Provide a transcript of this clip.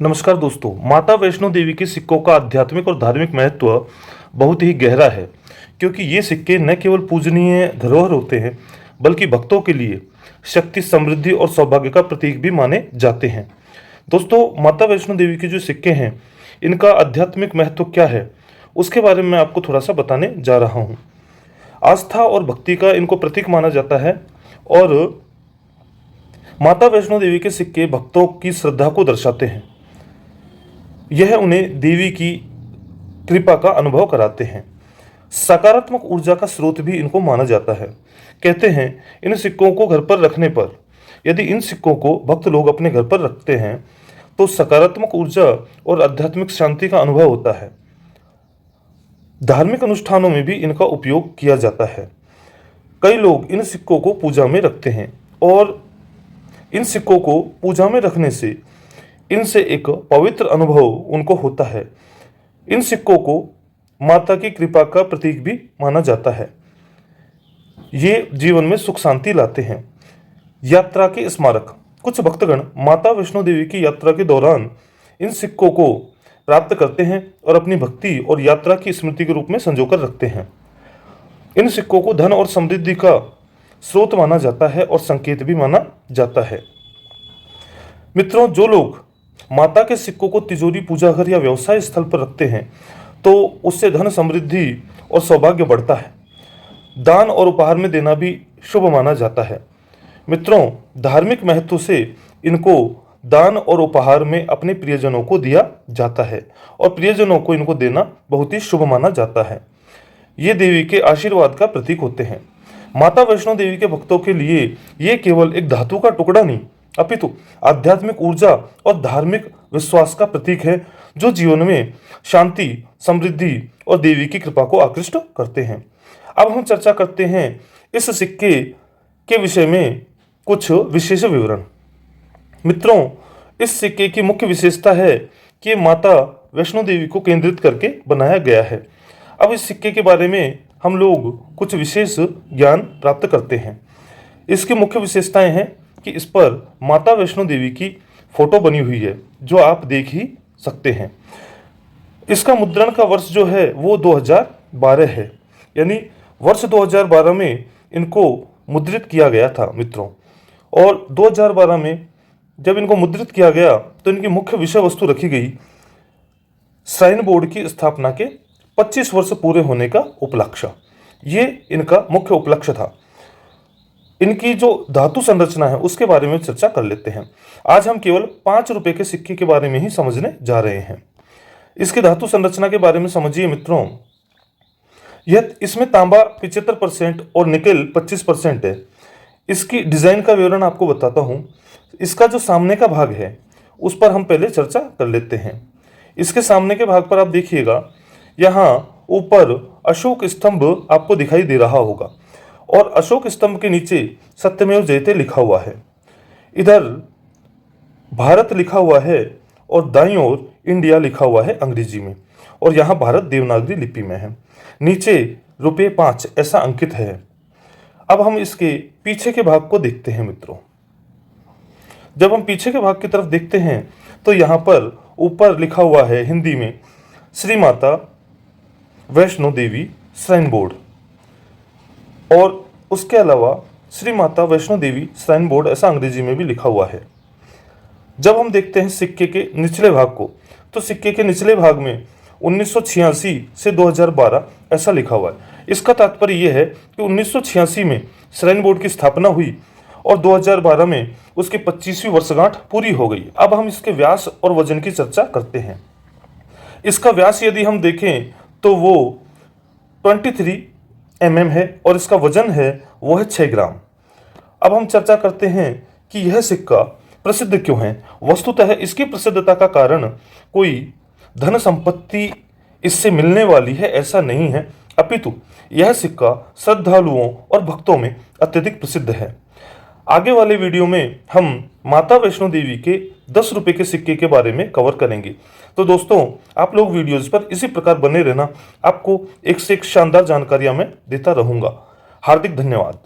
नमस्कार दोस्तों, माता वैष्णो देवी के सिक्कों का आध्यात्मिक और धार्मिक महत्व बहुत ही गहरा है, क्योंकि ये सिक्के न केवल पूजनीय धरोहर होते हैं, बल्कि भक्तों के लिए शक्ति, समृद्धि और सौभाग्य का प्रतीक भी माने जाते हैं। दोस्तों, माता वैष्णो देवी के जो सिक्के हैं, इनका आध्यात्मिक महत्व क्या है, उसके बारे में मैं आपको थोड़ा सा बताने जा रहा हूँ। आस्था और भक्ति का इनको प्रतीक माना जाता है और माता वैष्णो देवी के सिक्के भक्तों की श्रद्धा को दर्शाते हैं। यह उन्हें देवी की कृपा का अनुभव कराते हैं। सकारात्मक ऊर्जा का स्रोत भी इनको माना जाता है। कहते हैं, इन सिक्कों को घर पर रखने पर, यदि इन सिक्कों को भक्त लोग अपने घर पर रखते हैं तो सकारात्मक ऊर्जा और आध्यात्मिक शांति का अनुभव होता है। धार्मिक अनुष्ठानों में भी इनका उपयोग किया जाता है। कई लोग इन सिक्कों को पूजा में रखते हैं और इन सिक्कों को पूजा में रखने से इनसे एक पवित्र अनुभव उनको होता है। इन सिक्कों को माता की कृपा का प्रतीक भी माना जाता है। ये जीवन में सुख शांति लाते हैं। यात्रा के स्मारक, कुछ भक्तगण माता वैष्णो देवी की यात्रा के दौरान इन सिक्कों को प्राप्त करते हैं और अपनी भक्ति और यात्रा की स्मृति के रूप में संजोकर रखते हैं। इन सिक्कों को धन और समृद्धि का स्रोत माना जाता है और संकेत भी माना जाता है। मित्रों, जो लोग माता के सिक्कों को तिजोरी, पूजा घर या व्यवसाय स्थल पर रखते हैं तो उससे धन, समृद्धि और सौभाग्य बढ़ता है। दान और उपहार में देना भी शुभ माना जाता है। मित्रों, धार्मिक महत्व से इनको दान और उपहार में अपने प्रियजनों को दिया जाता है और प्रियजनों को इनको देना बहुत ही शुभ माना जाता है। ये देवी के आशीर्वाद का प्रतीक होते हैं। माता वैष्णो देवी के भक्तों के लिए ये केवल एक धातु का टुकड़ा नहीं, अपितु आध्यात्मिक ऊर्जा और धार्मिक विश्वास का प्रतीक है, जो जीवन में शांति, समृद्धि और देवी की कृपा को आकृष्ट करते हैं। अब हम चर्चा करते हैं इस सिक्के के विषय में कुछ विशेष विवरण। मित्रों, इस सिक्के की मुख्य विशेषता है कि माता वैष्णो देवी को केंद्रित करके बनाया गया है। अब इस सिक्के के बारे में हम लोग कुछ विशेष ज्ञान प्राप्त करते हैं। इसकी मुख्य विशेषताएं हैं कि इस पर माता वैष्णो देवी की फोटो बनी हुई है, जो आप देख ही सकते हैं। इसका मुद्रण का वर्ष जो है वो 2012 है, यानी वर्ष 2012 में इनको मुद्रित किया गया था मित्रों। और 2012 में जब इनको मुद्रित किया गया तो इनकी मुख्य विषय वस्तु रखी गई श्राइन बोर्ड की स्थापना के 25 वर्ष पूरे होने का उपलक्ष्य। ये इनका मुख्य उपलक्ष्य था। इनकी जो धातु संरचना है उसके बारे में चर्चा कर लेते हैं। आज हम केवल 5 रुपए के सिक्के के बारे में ही समझने जा रहे हैं। इसकी धातु संरचना के बारे में समझिए मित्रों। इसमें तांबा 75% और निकेल 25% है। इसकी डिजाइन का विवरण आपको बताता हूँ। इसका जो सामने का भाग है उस पर हम पहले चर्चा कर लेते हैं। इसके सामने के भाग पर आप देखिएगा, यहाँ ऊपर अशोक स्तंभ आपको दिखाई दे रहा होगा और अशोक स्तंभ के नीचे सत्यमेव जयते लिखा हुआ है। इधर भारत लिखा हुआ है और दाईं ओर इंडिया लिखा हुआ है अंग्रेजी में, और यहाँ भारत देवनागरी लिपि में है। नीचे ₹5 ऐसा अंकित है। अब हम इसके पीछे के भाग को देखते हैं मित्रों। जब हम पीछे के भाग की तरफ देखते हैं तो यहाँ पर ऊपर लिखा हुआ है हिंदी में श्री माता वैष्णो देवी श्राइन बोर्ड, और उसके अलावा श्री माता वैष्णो देवी श्राइन बोर्ड ऐसा अंग्रेजी में भी लिखा हुआ है। जब हम देखते हैं सिक्के के निचले भाग को, तो सिक्के के निचले भाग में 1986 से 2012 ऐसा लिखा हुआ है। इसका तात्पर्य यह है कि 1986 में श्राइन बोर्ड की स्थापना हुई और 2012 में उसकी 25वीं वर्षगांठ पूरी हो गई। अब हम इसके व्यास और वजन की चर्चा करते हैं। इसका व्यास यदि हम देखें तो वो 23 mm है और इसका वजन है वो है 6 ग्राम। अब हम चर्चा करते हैं कि यह सिक्का प्रसिद्ध क्यों है। वस्तुतः इसकी प्रसिद्धता का कारण कोई धन संपत्ति इससे मिलने वाली है ऐसा नहीं है, अपितु यह सिक्का श्रद्धालुओं और भक्तों में अत्यधिक प्रसिद्ध है। आगे वाले वीडियो में हम माता वैष्णो देवी के 10 रुपए के सिक्के के बारे में कवर करेंगे। तो दोस्तों, आप लोग वीडियोज पर इसी प्रकार बने रहना। आपको एक से एक शानदार जानकारियां मैं देता रहूंगा। हार्दिक धन्यवाद।